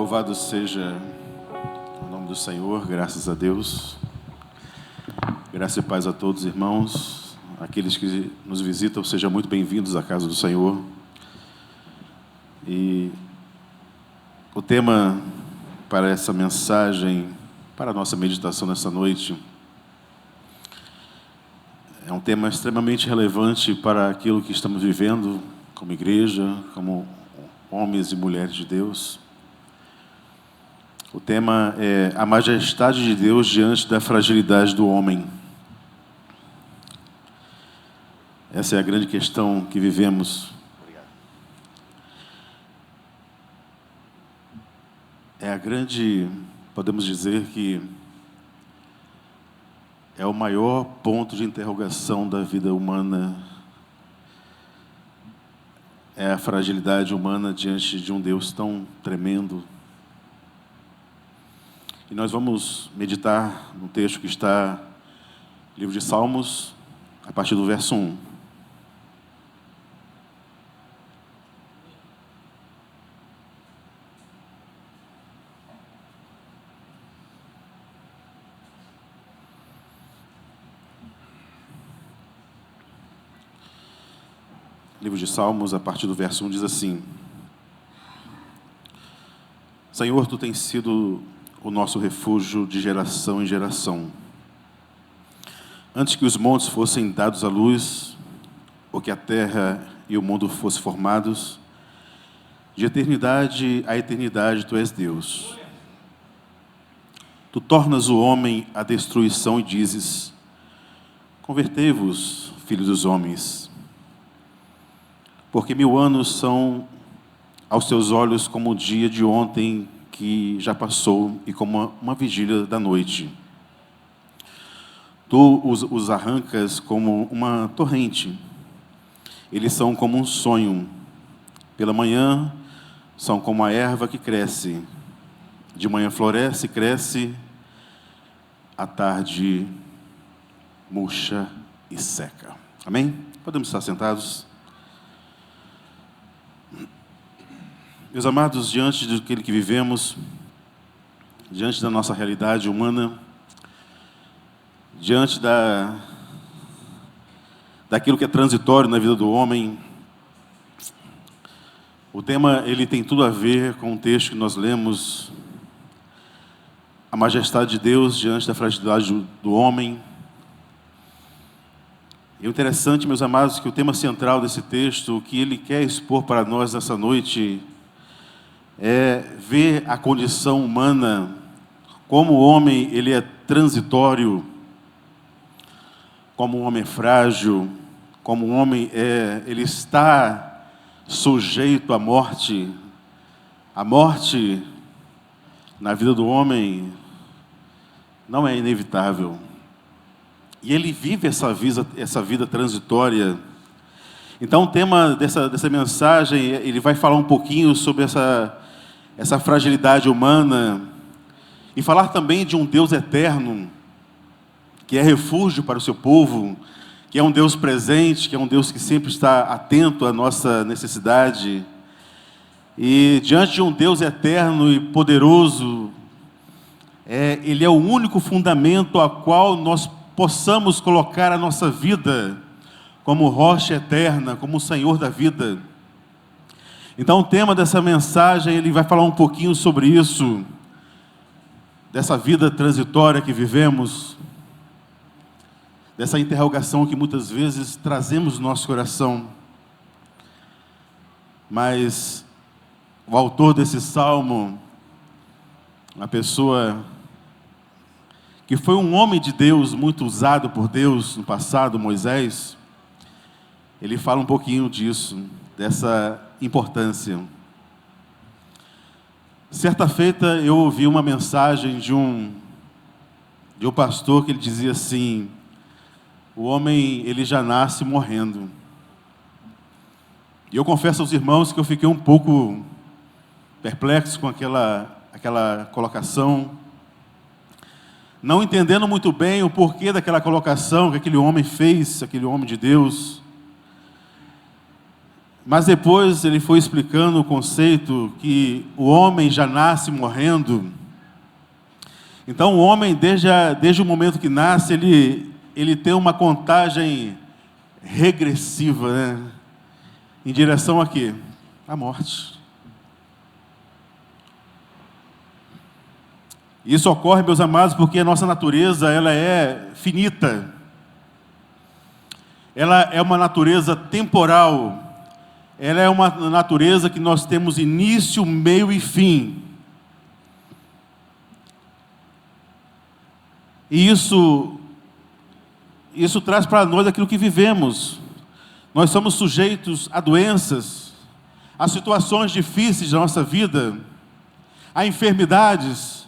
Louvado seja o nome do Senhor, graças a Deus. Graça e paz a todos, irmãos. Aqueles que nos visitam, sejam muito bem-vindos à casa do Senhor. E o tema para essa mensagem, para a nossa meditação nessa noite, é um tema extremamente relevante para aquilo que estamos vivendo como igreja, como homens e mulheres de Deus. O tema é a majestade de Deus diante da fragilidade do homem. Essa é a grande questão que vivemos. É a grande, podemos dizer que é o maior ponto de interrogação da vida humana. É a fragilidade humana diante de um Deus tão tremendo. E nós vamos meditar no texto que está no livro de Salmos, a partir do verso 1. Livro de Salmos, a partir do verso 1, diz assim: Senhor, Tu tens sido o nosso refúgio de geração em geração. Antes que os montes fossem dados à luz, ou que a terra e o mundo fossem formados, de eternidade a eternidade Tu és Deus. Tu tornas o homem à destruição e dizes: convertei-vos, filhos dos homens. Porque 1000 anos são aos teus olhos como o dia de ontem que já passou e como uma vigília da noite. Tu os arrancas como uma torrente. Eles são como um sonho. Pela manhã são como a erva que cresce. De manhã floresce e cresce. À tarde murcha e seca. Amém? Podemos estar sentados? Meus amados, diante daquilo que vivemos, diante da nossa realidade humana, diante daquilo que é transitório na vida do homem, o tema ele tem tudo a ver com o texto que nós lemos, a majestade de Deus diante da fragilidade do homem. E o interessante, meus amados, que o tema central desse texto, o que ele quer expor para nós nessa noite, é ver a condição humana, como o homem ele é transitório, como o homem é frágil, como o homem ele está sujeito à morte. A morte na vida do homem não é inevitável. E ele vive essa vida transitória. Então o tema dessa mensagem, ele vai falar um pouquinho sobre essa fragilidade humana e falar também de um Deus eterno, que é refúgio para o seu povo, que é um Deus presente, que é um Deus que sempre está atento à nossa necessidade. E diante de um Deus eterno e poderoso, Ele é o único fundamento a qual nós possamos colocar a nossa vida como rocha eterna, como o Senhor da vida. Então o tema dessa mensagem, ele vai falar um pouquinho sobre isso, dessa vida transitória que vivemos, dessa interrogação que muitas vezes trazemos no nosso coração. Mas o autor desse salmo, uma pessoa que foi um homem de Deus, muito usado por Deus no passado, Moisés, ele fala um pouquinho disso, dessa importância. Certa feita eu ouvi uma mensagem de um pastor que ele dizia assim: o homem ele já nasce morrendo. E eu confesso aos irmãos que eu fiquei um pouco perplexo com aquela colocação, não entendendo muito bem o porquê daquela colocação que aquele homem fez, aquele homem de Deus. Mas depois ele foi explicando o conceito que o homem já nasce morrendo. Então o homem, desde o momento que nasce, ele tem uma contagem regressiva, né? Em direção a quê? À morte. Isso ocorre, meus amados, porque a nossa natureza ela é finita. Ela é uma natureza temporal. Ela é uma natureza que nós temos início, meio e fim. E isso traz para nós aquilo que vivemos. Nós somos sujeitos a doenças, a situações difíceis da nossa vida, a enfermidades.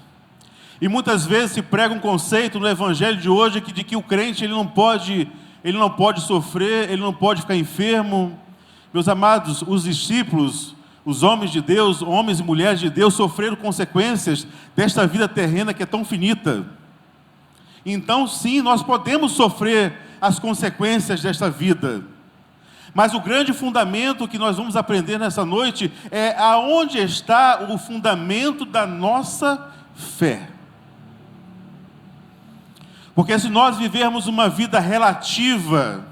E muitas vezes se prega um conceito no evangelho de hoje de que o crente ele não pode sofrer, ele não pode ficar enfermo. Meus amados, os discípulos, os homens de Deus, homens e mulheres de Deus, sofreram consequências desta vida terrena que é tão finita. Então, sim, nós podemos sofrer as consequências desta vida. Mas o grande fundamento que nós vamos aprender nessa noite é aonde está o fundamento da nossa fé. Porque se nós vivermos uma vida relativa,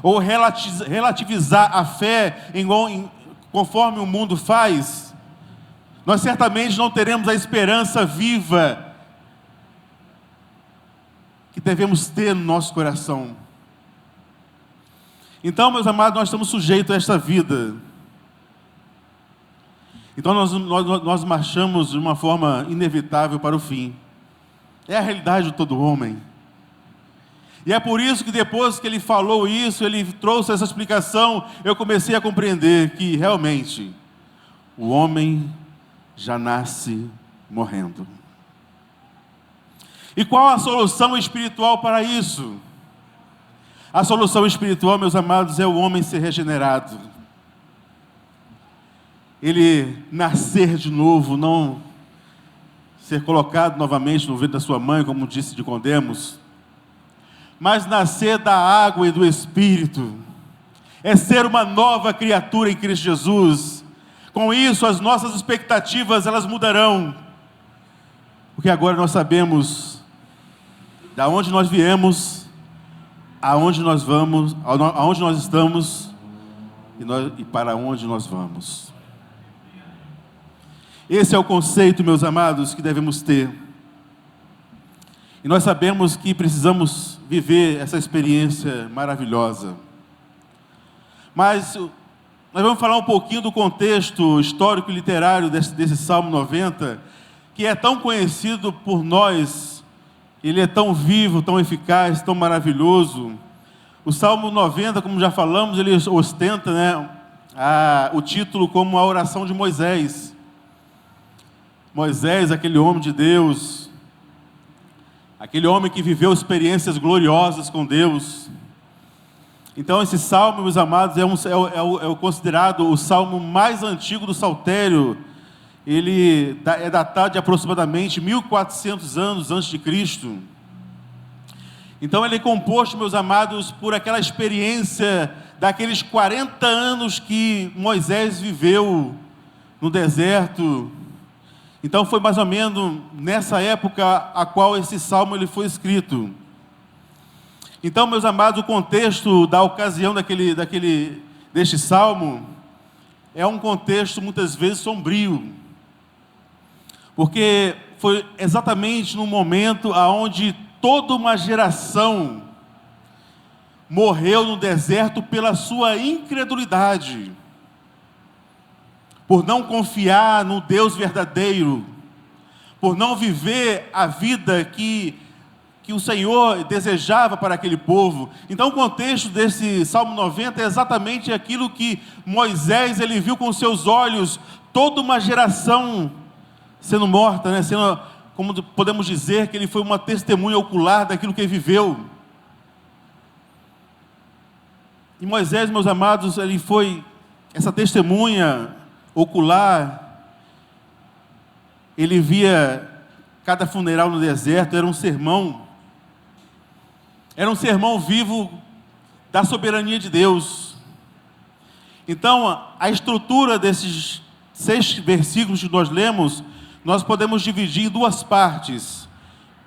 ou relativizar a fé conforme o mundo faz, nós certamente não teremos a esperança viva que devemos ter no nosso coração. Então, meus amados, nós estamos sujeitos a esta vida. Então nós marchamos de uma forma inevitável para o fim. É a realidade de todo homem. E é por isso que depois que ele falou isso, ele trouxe essa explicação, eu comecei a compreender que realmente o homem já nasce morrendo. E qual a solução espiritual para isso? A solução espiritual, meus amados, é o homem ser regenerado. Ele nascer de novo, não ser colocado novamente no ventre da sua mãe, como disse Nicodemos, mas nascer da água e do Espírito. É ser uma nova criatura em Cristo Jesus. Com isso, as nossas expectativas, elas mudarão. Porque agora nós sabemos da onde nós viemos, aonde nós vamos, aonde nós estamos e para onde nós vamos. Esse é o conceito, meus amados, que devemos ter. E nós sabemos que precisamos viver essa experiência maravilhosa. Mas nós vamos falar um pouquinho do contexto histórico e literário desse Salmo 90, que é tão conhecido por nós. Ele é tão vivo, tão eficaz, tão maravilhoso. O Salmo 90, como já falamos, ele ostenta, né, o título como a oração de Moisés. Moisés, aquele homem de Deus, aquele homem que viveu experiências gloriosas com Deus. Então esse salmo, meus amados, é considerado o salmo mais antigo do saltério. Ele é datado de aproximadamente 1400 anos antes de Cristo. Então ele é composto, meus amados, por aquela experiência daqueles 40 anos que Moisés viveu no deserto. Então foi mais ou menos nessa época a qual esse salmo ele foi escrito. Então, meus amados, o contexto da ocasião deste salmo é um contexto muitas vezes sombrio. Porque foi exatamente no momento onde toda uma geração morreu no deserto pela sua incredulidade, por não confiar no Deus verdadeiro, por não viver a vida que o Senhor desejava para aquele povo. Então o contexto desse Salmo 90 é exatamente aquilo que Moisés ele viu com seus olhos, toda uma geração sendo morta, né? Como podemos dizer, que ele foi uma testemunha ocular daquilo que ele viveu. E Moisés, meus amados, ele foi essa testemunha ocular. Ele via cada funeral no deserto, era um sermão vivo da soberania de Deus. Então, a estrutura desses 6 versículos que nós lemos, nós podemos dividir em 2 partes.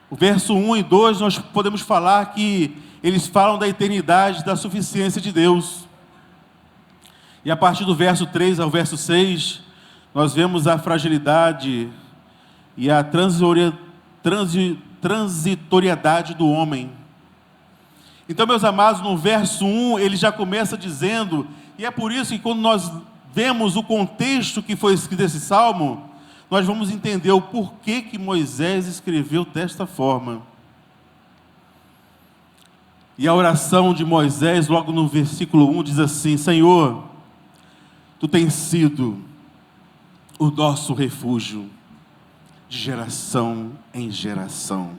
O verso 1 e 2, nós podemos falar que eles falam da eternidade, da suficiência de Deus. E a partir do verso 3 ao verso 6, nós vemos a fragilidade e a transitoriedade do homem. Então, meus amados, no verso 1, ele já começa dizendo, e é por isso que quando nós vemos o contexto que foi escrito esse salmo, nós vamos entender o porquê que Moisés escreveu desta forma. E a oração de Moisés, logo no versículo 1, diz assim: Senhor, Tu tens sido o nosso refúgio de geração em geração.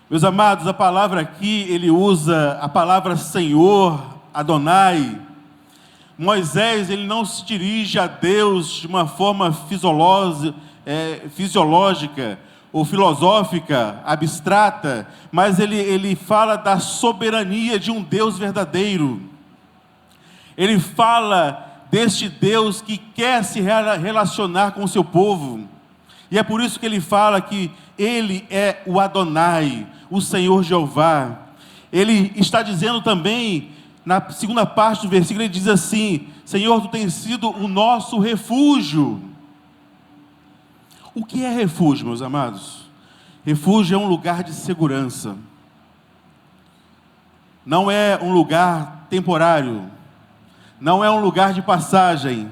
Meus amados, a palavra aqui, ele usa a palavra Senhor, Adonai. Moisés, ele não se dirige a Deus de uma forma fisiológica ou filosófica, abstrata, mas ele fala da soberania de um Deus verdadeiro. Ele fala deste Deus que quer se relacionar com o seu povo. E é por isso que ele fala que ele é o Adonai, o Senhor Jeová. Ele está dizendo também, na segunda parte do versículo, ele diz assim: Senhor, Tu tens sido o nosso refúgio. O que é refúgio, meus amados? Refúgio é um lugar de segurança. Não é um lugar temporário. Não é um lugar de passagem.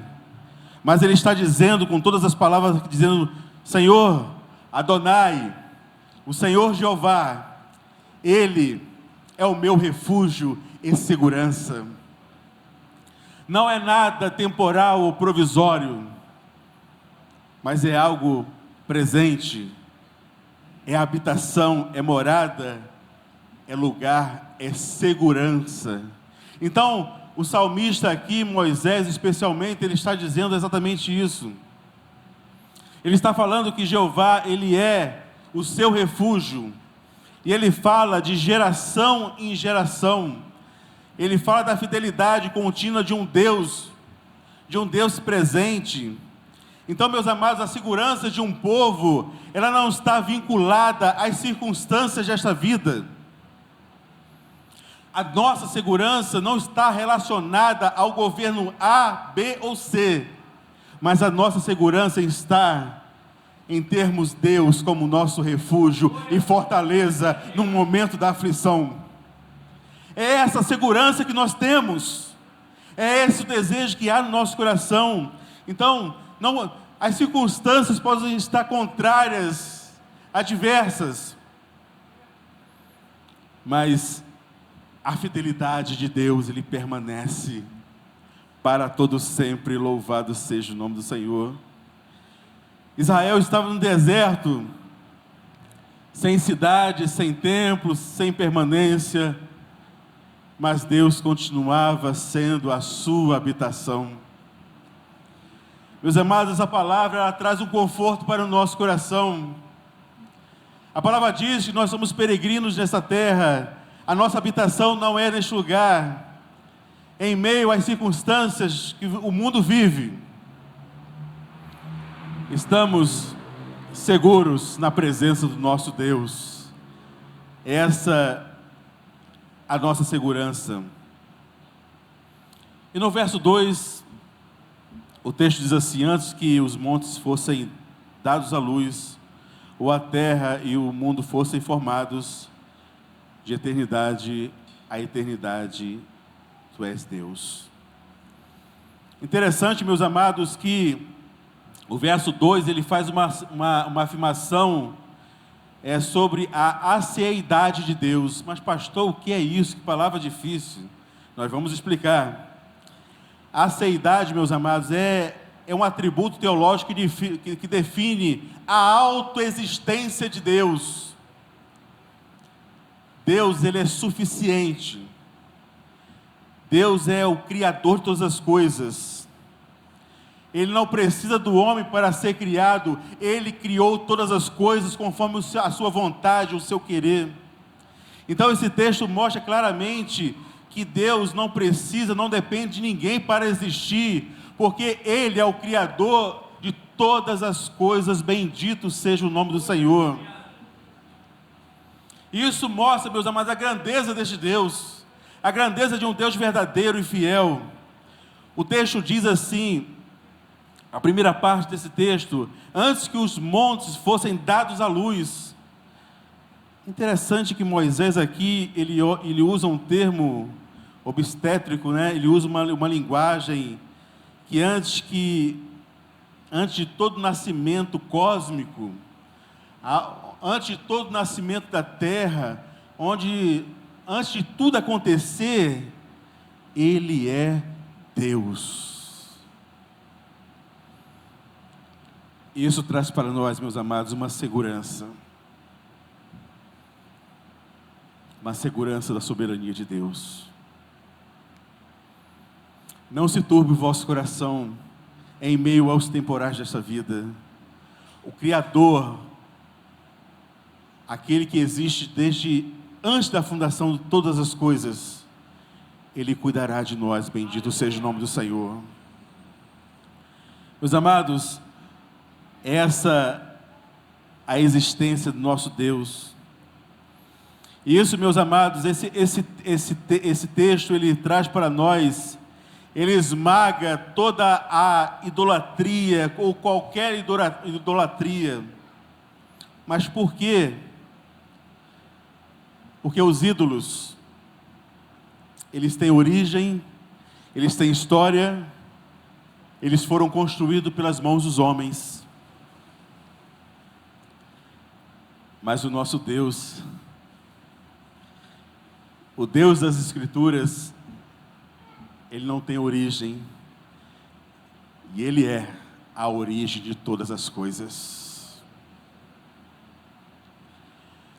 Mas ele está dizendo, com todas as palavras, dizendo: Senhor, Adonai, o Senhor Jeová, Ele é o meu refúgio e segurança. Não é nada temporal ou provisório, mas é algo presente, é habitação, é morada, é lugar, é segurança. Então, o salmista aqui, Moisés especialmente, ele está dizendo exatamente isso. Ele está falando que Jeová, Ele é o seu refúgio. E Ele fala de geração em geração. Ele fala da fidelidade contínua de um Deus presente. Então, meus amados, a segurança de um povo, ela não está vinculada às circunstâncias desta vida. A nossa segurança não está relacionada ao governo A, B ou C. Mas a nossa segurança está em termos Deus como nosso refúgio e fortaleza no momento da aflição. É essa segurança que nós temos. É esse o desejo que há no nosso coração. Então, as circunstâncias podem estar contrárias, adversas, mas a fidelidade de Deus, Ele permanece para todo sempre. Louvado seja o nome do Senhor. Israel estava no deserto, sem cidade, sem templo, sem permanência, mas Deus continuava sendo a sua habitação. Meus amados, essa palavra ela traz um conforto para o nosso coração. A palavra diz que nós somos peregrinos nessa terra, a nossa habitação não é neste lugar. Em meio às circunstâncias que o mundo vive, estamos seguros na presença do nosso Deus. Essa é a nossa segurança. E no verso 2, o texto diz assim: antes que os montes fossem dados à luz, ou a terra e o mundo fossem formados, de eternidade a eternidade, Tu és Deus. Interessante, meus amados, que o verso 2, ele faz uma afirmação sobre a aceidade de Deus. Mas pastor, o que é isso? Que palavra difícil. Nós vamos explicar. A aceidade, meus amados, é um atributo teológico que define a autoexistência de Deus. Deus, Ele é suficiente. Deus é o Criador de todas as coisas. Ele não precisa do homem para ser criado. Ele criou todas as coisas conforme a sua vontade, o seu querer. Então esse texto mostra claramente que Deus não precisa, não depende de ninguém para existir, porque Ele é o Criador de todas as coisas, bendito seja o nome do Senhor. Isso mostra, meus amados, a grandeza deste Deus, a grandeza de um Deus verdadeiro e fiel. O texto diz assim, a primeira parte desse texto: antes que os montes fossem dados à luz. Interessante que Moisés aqui, ele usa um termo obstétrico, né? Ele usa uma linguagem que antes de todo nascimento cósmico, antes de todo nascimento da terra, antes de tudo acontecer, Ele é Deus. Isso traz para nós, meus amados, uma segurança da soberania de Deus. Não se turbe o vosso coração em meio aos temporais desta vida. O Criador, aquele que existe desde antes da fundação de todas as coisas, Ele cuidará de nós, bendito seja o nome do Senhor. Meus amados, essa a existência do nosso Deus. E isso, meus amados, esse texto, ele traz para nós, ele esmaga toda a idolatria, ou qualquer idolatria. Mas por quê? Porque os ídolos, eles têm origem, eles têm história, eles foram construídos pelas mãos dos homens. Mas o nosso Deus, o Deus das Escrituras, Ele não tem origem, e Ele é a origem de todas as coisas.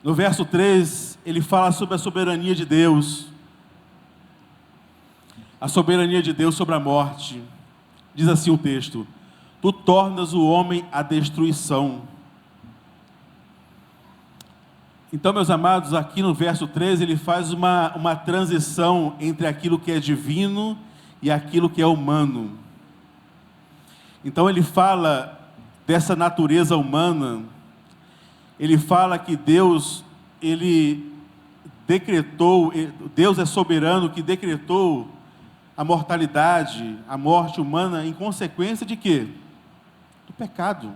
No verso 3, ele fala sobre a soberania de Deus, a soberania de Deus sobre a morte. Diz assim o texto: tu tornas o homem a destruição. Então, meus amados, aqui no verso 13, ele faz uma transição entre aquilo que é divino e aquilo que é humano. Então, ele fala dessa natureza humana, ele fala que Deus, Ele decretou, Deus é soberano, que decretou a mortalidade, a morte humana, em consequência de quê? Do pecado.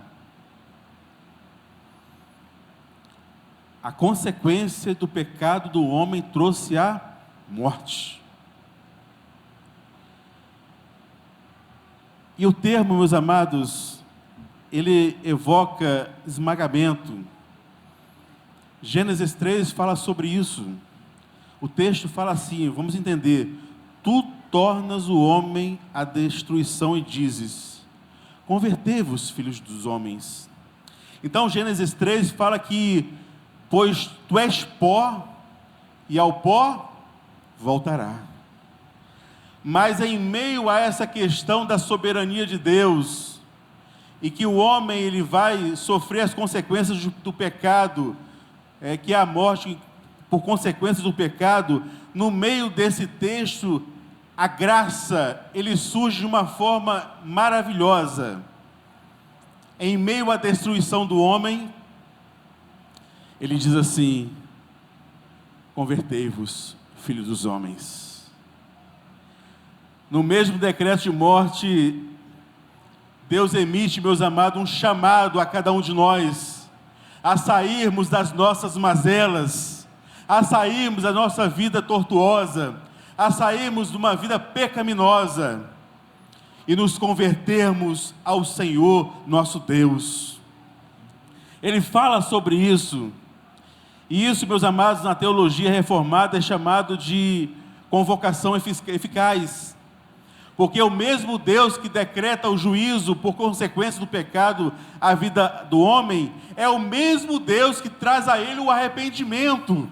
A consequência do pecado do homem trouxe a morte. E o termo, meus amados, ele evoca esmagamento. Gênesis 3 fala sobre isso. O texto fala assim, vamos entender: tu tornas o homem à destruição e dizes: convertei-vos, filhos dos homens. Então Gênesis 3 fala que pois tu és pó, e ao pó voltará. Mas em meio a essa questão da soberania de Deus, e que o homem ele vai sofrer as consequências do pecado, que é a morte por consequência do pecado, no meio desse texto, a graça, ele surge de uma forma maravilhosa. Em meio à destruição do homem, ele diz assim: convertei-vos, filhos dos homens. No mesmo decreto de morte, Deus emite, meus amados, um chamado a cada um de nós, a sairmos das nossas mazelas, a sairmos da nossa vida tortuosa, a sairmos de uma vida pecaminosa, e nos convertermos ao Senhor nosso Deus. Ele fala sobre isso. E isso, meus amados, na teologia reformada é chamado de convocação eficaz. Porque o mesmo Deus que decreta o juízo por consequência do pecado à vida do homem, é o mesmo Deus que traz a ele o arrependimento,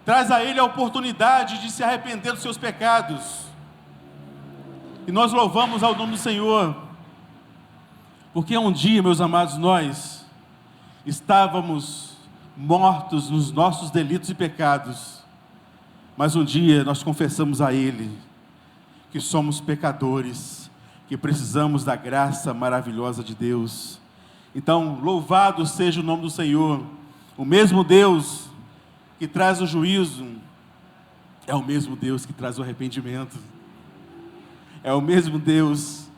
traz a ele a oportunidade de se arrepender dos seus pecados. E nós louvamos ao nome do Senhor, porque um dia, meus amados, nós estávamos mortos nos nossos delitos e pecados, Mas um dia nós confessamos a Ele que somos pecadores, que precisamos da graça maravilhosa de Deus. Então, louvado seja o nome do Senhor. O mesmo Deus que traz o juízo é o mesmo Deus que traz o arrependimento. É o mesmo Deus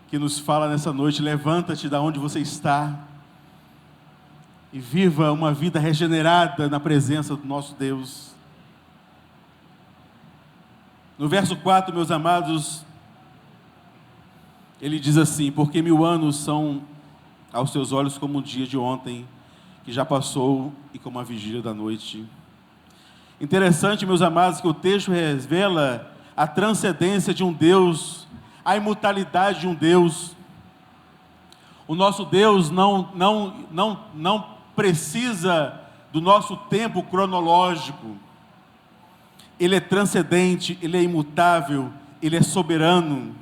que nos fala nessa noite: levanta-te da onde você está e viva uma vida regenerada na presença do nosso Deus. No verso 4, meus amados, ele diz assim: porque 1000 anos são aos seus olhos como um dia de ontem, que já passou, e como a vigília da noite. Interessante, meus amados, que o texto revela a transcendência de um Deus, a imutabilidade de um Deus. O nosso Deus não precisa do nosso tempo cronológico. Ele é transcendente, Ele é imutável, Ele é soberano.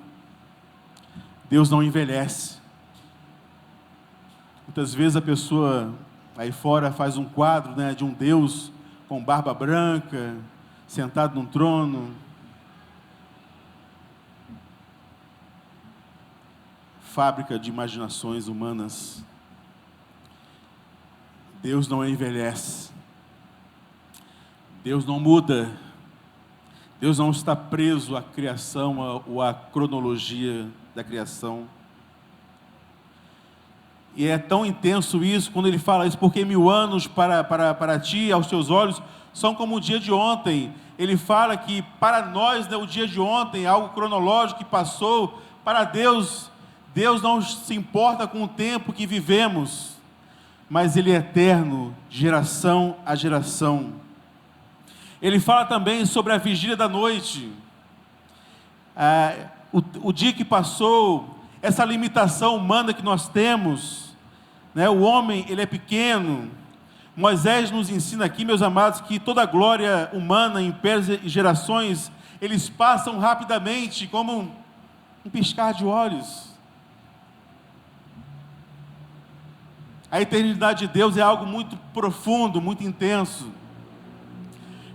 Deus não envelhece. Muitas vezes a pessoa aí fora faz um quadro, né, de um Deus com barba branca, sentado num trono. Fábrica de imaginações humanas. Deus não envelhece. Deus não muda. Deus não está preso à criação ou à cronologia da criação. E é tão intenso isso, quando ele fala isso: porque 1000 anos para ti, aos teus olhos, são como o dia de ontem. Ele fala que para nós, né, o dia de ontem é algo cronológico que passou. Para Deus, Deus não se importa com o tempo que vivemos, mas Ele é eterno, de geração a geração. Ele fala também sobre a vigília da noite. O dia que passou, essa limitação humana que nós temos, né? O homem, ele é pequeno. Moisés nos ensina aqui, meus amados, que toda a glória humana, impérios e gerações, eles passam rapidamente, como um piscar de olhos. A eternidade de Deus é algo muito profundo, muito intenso.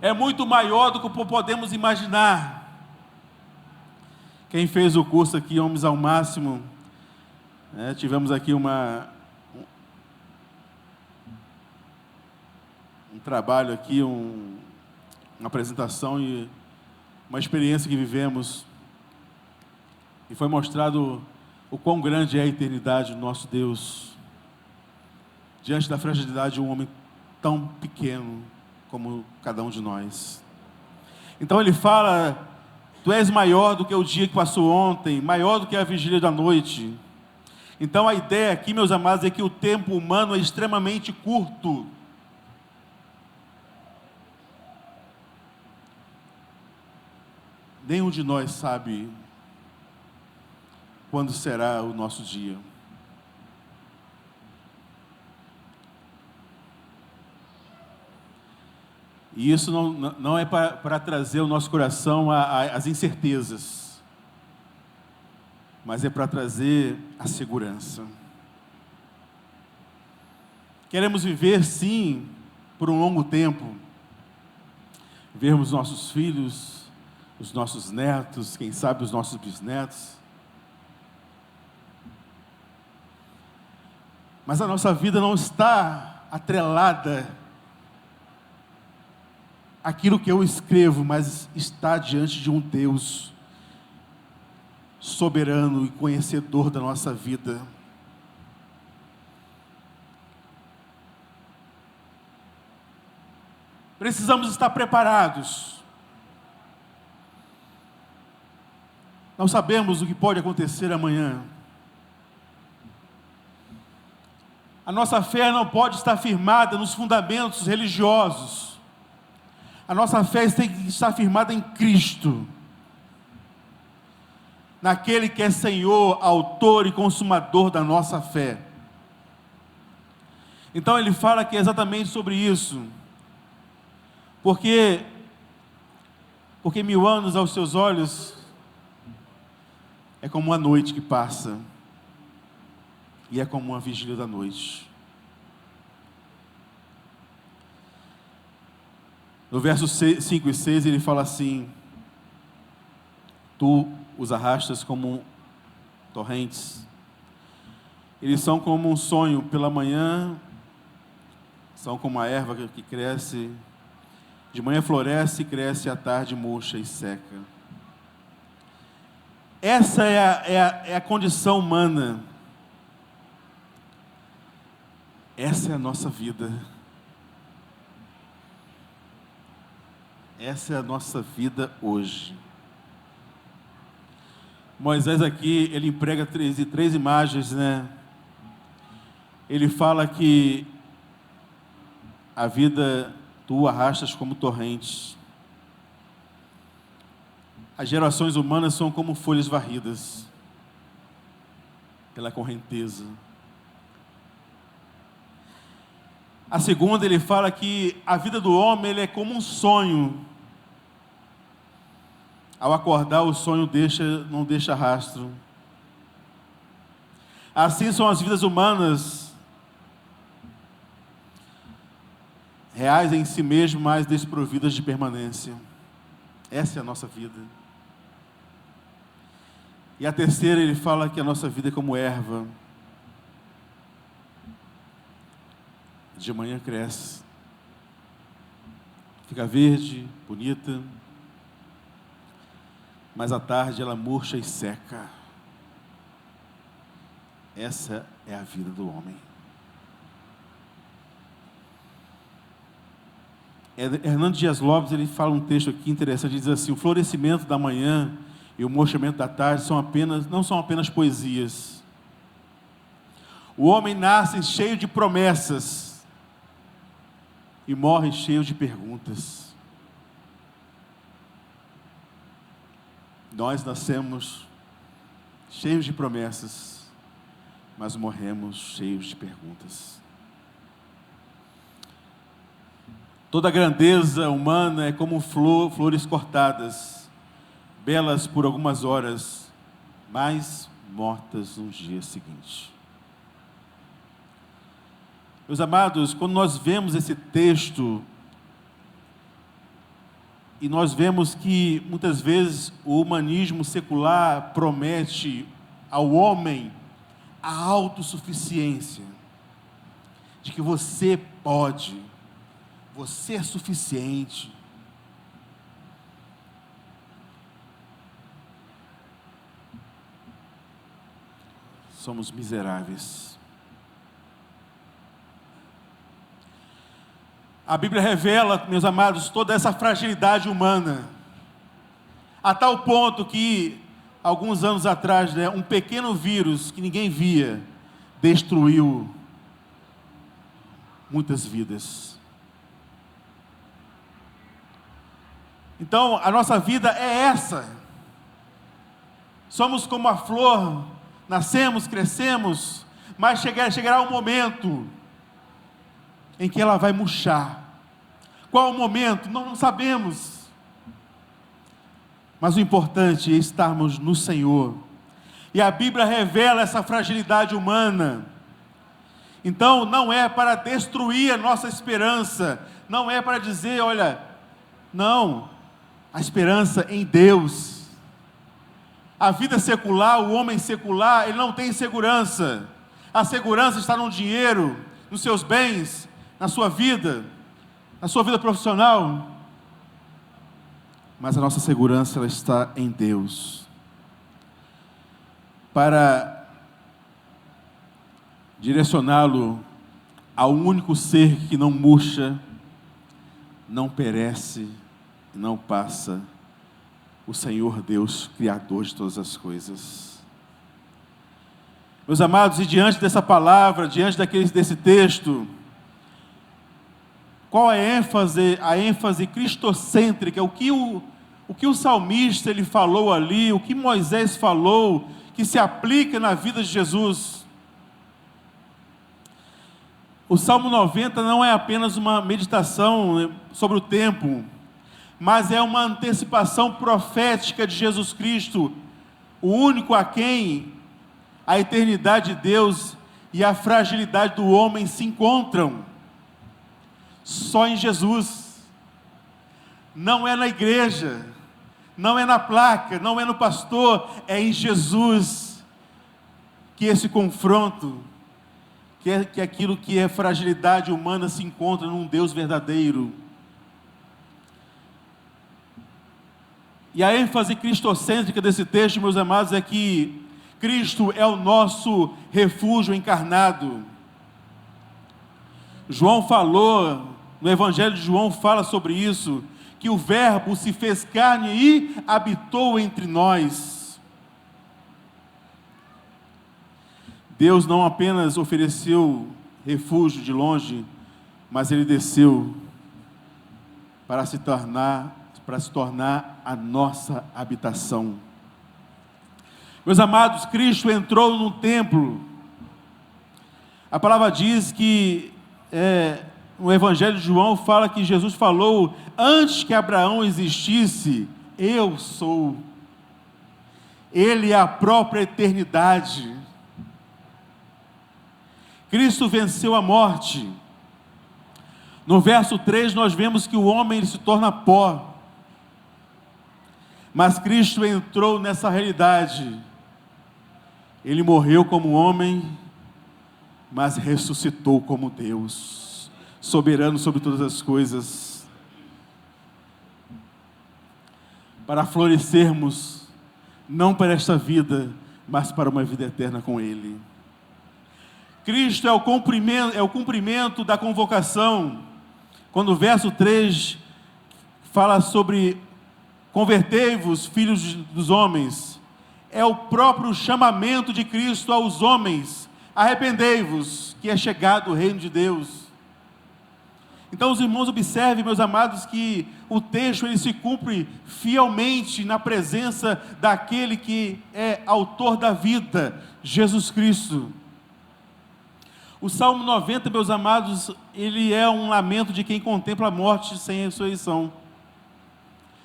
É muito maior do que podemos imaginar. Quem fez o curso aqui, Homens ao Máximo, né, tivemos aqui um trabalho aqui, uma apresentação e uma experiência que vivemos. E foi mostrado o quão grande é a eternidade do nosso Deus, diante da fragilidade de um homem tão pequeno como cada um de nós. Então ele fala: tu és maior do que o dia que passou ontem, maior do que a vigília da noite. Então a ideia aqui, meus amados, é que o tempo humano é extremamente curto. Nenhum de nós sabe quando será o nosso dia. E isso não é para trazer o nosso coração às incertezas, mas é para trazer a segurança. Queremos viver, sim, por um longo tempo, vermos nossos filhos, os nossos netos, quem sabe os nossos bisnetos. Mas a nossa vida não está atrelada àquilo que eu escrevo, mas está diante de um Deus soberano e conhecedor da nossa vida. Precisamos estar preparados. Não sabemos o que pode acontecer amanhã. A nossa fé não pode estar firmada nos fundamentos religiosos. A nossa fé tem que estar firmada em Cristo, naquele que é Senhor, autor e consumador da nossa fé. Então ele fala aqui exatamente sobre isso. Porque 1000 anos aos seus olhos é como uma noite que passa, e é como uma vigília da noite. No verso 5 e 6 ele fala assim: tu os arrastas como torrentes. Eles são como um sonho pela manhã, são como a erva que cresce, de manhã floresce, cresce, à tarde murcha e seca. Essa é a condição humana. Essa é a nossa vida. Essa é a nossa vida hoje. Moisés aqui, ele emprega três imagens, né? Ele fala que a vida tu arrastas como torrentes. As gerações humanas são como folhas varridas pela correnteza. A segunda, ele fala que a vida do homem ele é como um sonho. Ao acordar, o sonho não deixa rastro. Assim são as vidas humanas, reais em si mesmo, mas desprovidas de permanência. Essa é a nossa vida. E a terceira, ele fala que a nossa vida é como erva. De manhã cresce, fica verde, bonita, mas à tarde ela murcha e seca. Essa é a vida do homem. Hernando Dias Lopes, ele fala um texto aqui interessante, ele diz assim: o florescimento da manhã e o murchamento da tarde não são apenas poesias. O homem nasce cheio de promessas e morre cheio de perguntas. Nós nascemos cheios de promessas, mas morremos cheios de perguntas. Toda a grandeza humana é como flores cortadas, belas por algumas horas, mas mortas no dia seguinte. Meus amados, quando nós vemos esse texto, e nós vemos que muitas vezes o humanismo secular promete ao homem a autossuficiência, de que você pode, você é suficiente. Somos miseráveis. A Bíblia revela, meus amados, toda essa fragilidade humana, a tal ponto que, alguns anos atrás, né, um pequeno vírus que ninguém via, destruiu muitas vidas. Então, a nossa vida é essa. Somos como a flor, nascemos, crescemos, mas chegará um momento em que ela vai murchar. Qual o momento? Não sabemos. Mas o importante é estarmos no Senhor. E a Bíblia revela essa fragilidade humana. Então, não é para destruir a nossa esperança. Não é para dizer, olha, não. A esperança em Deus. A vida secular, o homem secular, ele não tem segurança. A segurança está no dinheiro, nos seus bens, na sua vida profissional. Mas a nossa segurança, ela está em Deus. Para direcioná-lo ao único ser que não murcha, não perece, não passa, o Senhor Deus, Criador de todas as coisas. Meus amados, e diante dessa palavra, diante desse texto, qual é a ênfase cristocêntrica, o que o salmista ele falou ali, o que Moisés falou, que se aplica na vida de Jesus? O Salmo 90 não é apenas uma meditação sobre o tempo, mas é uma antecipação profética de Jesus Cristo, o único a quem a eternidade de Deus e a fragilidade do homem se encontram. Só em Jesus. não é na igreja, não é na placa, não é no pastor, é em Jesus que esse confronto, que aquilo que é fragilidade humana se encontra num Deus verdadeiro. E a ênfase cristocêntrica desse texto, meus amados, é que Cristo é o nosso refúgio encarnado. João falou, no Evangelho de João fala sobre isso, que o Verbo se fez carne e habitou entre nós. Deus não apenas ofereceu refúgio de longe, mas Ele desceu para se tornar a nossa habitação. Meus amados, Cristo entrou no templo. A palavra diz que no Evangelho de João fala que Jesus falou: antes que Abraão existisse, eu sou. Ele é a própria eternidade. Cristo venceu a morte. No verso 3 nós vemos que o homem ele se torna pó. Mas Cristo entrou nessa realidade. Ele morreu como homem, mas ressuscitou como Deus, soberano sobre todas as coisas, para florescermos, não para esta vida, mas para uma vida eterna com Ele. Cristo é o cumprimento da convocação, quando o verso 3 fala sobre convertei-vos, filhos dos homens, é o próprio chamamento de Cristo aos homens: arrependei-vos, que é chegado o reino de Deus. Então os irmãos observem, meus amados, que o texto ele se cumpre fielmente na presença daquele que é autor da vida, Jesus Cristo. O Salmo 90, meus amados, ele é um lamento de quem contempla a morte sem ressurreição.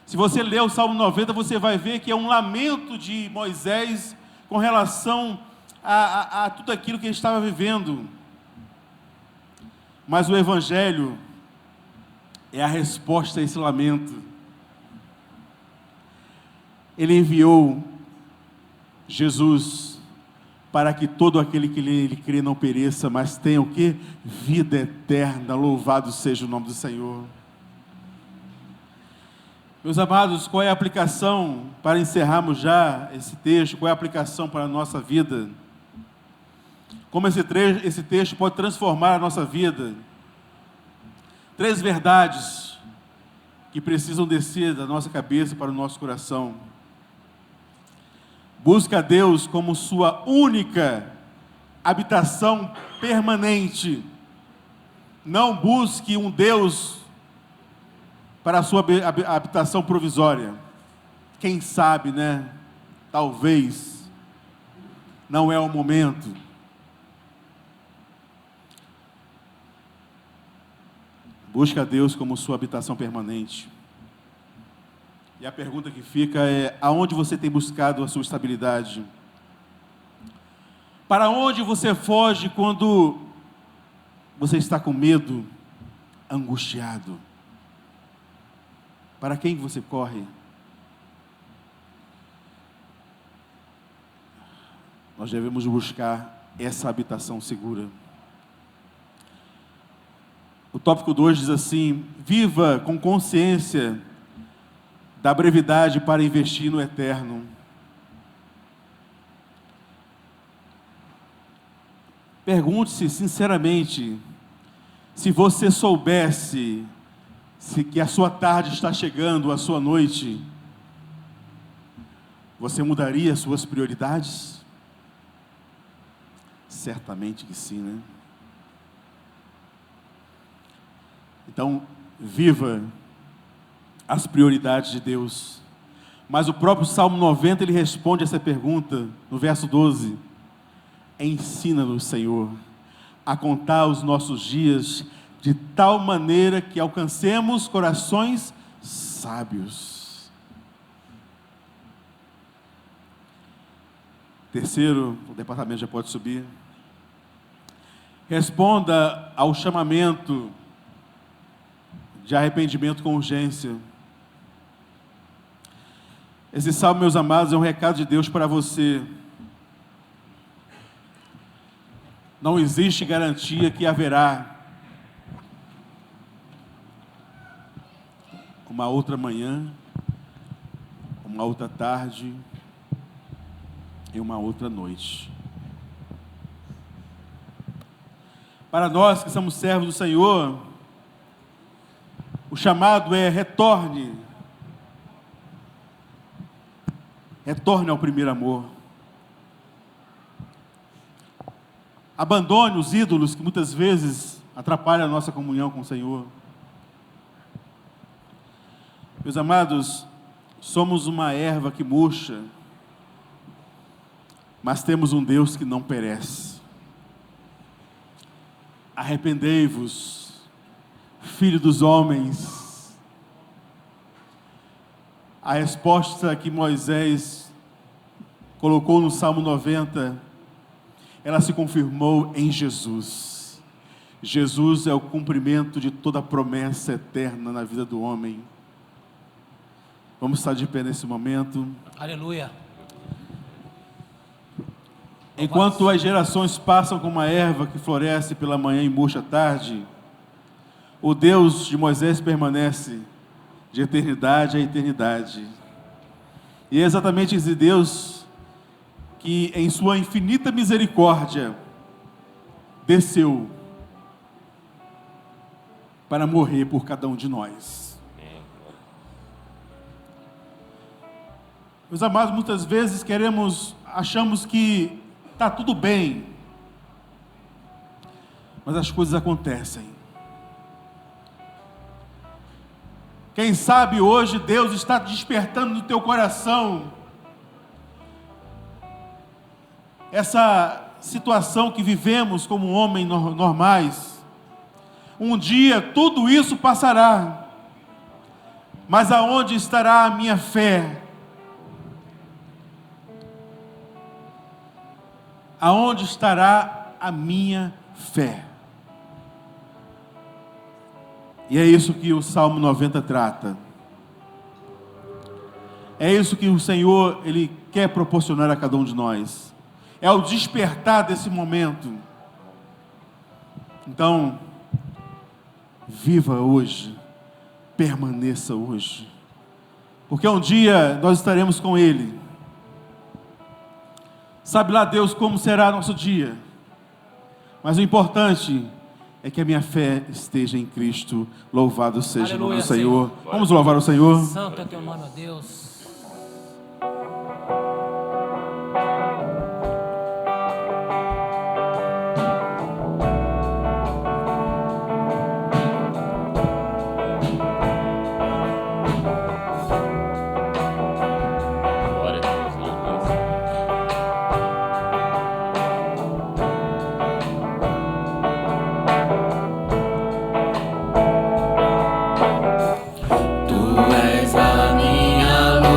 Se você ler o Salmo 90, você vai ver que é um lamento de Moisés com relação a tudo aquilo que ele estava vivendo. Mas o Evangelho é a resposta a esse lamento. Ele enviou Jesus para que todo aquele que nele crê não pereça, mas tenha o quê? Vida eterna. Louvado seja o nome do Senhor. Meus amados, qual é a aplicação, para encerrarmos já esse texto, qual é a aplicação para a nossa vida? Como esse texto pode transformar a nossa vida? 3 verdades que precisam descer da nossa cabeça para o nosso coração. Busca a Deus como sua única habitação permanente. Não busque um Deus para a sua habitação provisória. Quem sabe, né? Talvez. Não é o momento. Busca a Deus como sua habitação permanente. E a pergunta que fica é: aonde você tem buscado a sua estabilidade? Para onde você foge quando você está com medo, angustiado? Para quem você corre? Nós devemos buscar essa habitação segura. O tópico 2 diz assim: viva com consciência da brevidade para investir no eterno. Pergunte-se sinceramente, se você soubesse que a sua tarde está chegando, a sua noite, você mudaria as suas prioridades? Certamente que sim, né? Então, viva as prioridades de Deus. Mas o próprio Salmo 90, ele responde essa pergunta, no verso 12: ensina-nos, Senhor, a contar os nossos dias de tal maneira que alcancemos corações sábios. Terceiro, o departamento já pode subir. Responda ao chamamento de arrependimento com urgência. Esse salmo, meus amados, é um recado de Deus para você. Não existe garantia que haverá uma outra manhã, uma outra tarde e uma outra noite. Para nós que somos servos do Senhor, o chamado é retorne. Retorne ao primeiro amor. Abandone os ídolos que muitas vezes atrapalham a nossa comunhão com o Senhor. Meus amados, somos uma erva que murcha, mas temos um Deus que não perece. Arrependei-vos, filho dos homens. A resposta que Moisés colocou no Salmo 90, ela se confirmou em Jesus. Jesus é o cumprimento de toda a promessa eterna na vida do homem. Vamos estar de pé nesse momento. Aleluia. Enquanto as gerações passam como uma erva que floresce pela manhã e murcha à tarde, o Deus de Moisés permanece de eternidade a eternidade. E é exatamente esse Deus que, em sua infinita misericórdia, desceu para morrer por cada um de nós. Meus amados, muitas vezes achamos que está tudo bem, mas as coisas acontecem. Quem sabe hoje Deus está despertando no teu coração essa situação que vivemos como homens normais. Um dia tudo isso passará, mas aonde estará a minha fé? Aonde estará a minha fé? E é isso que o Salmo 90 trata. É isso que o Senhor, Ele quer proporcionar a cada um de nós. É o despertar desse momento. Então, viva hoje, permaneça hoje, porque um dia nós estaremos com Ele. Sabe lá Deus como será nosso dia, mas o importante é que a minha fé esteja em Cristo. Louvado seja o nome do Senhor. Vamos louvar o Senhor. Santo é teu nome, ó Deus. Tu és a minha luz.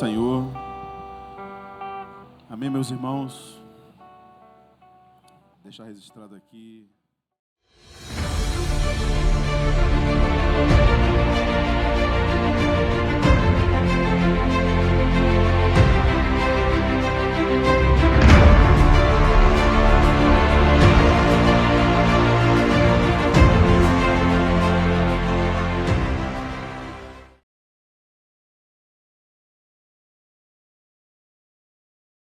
Senhor. Amém, meus irmãos? Deixa registrado aqui.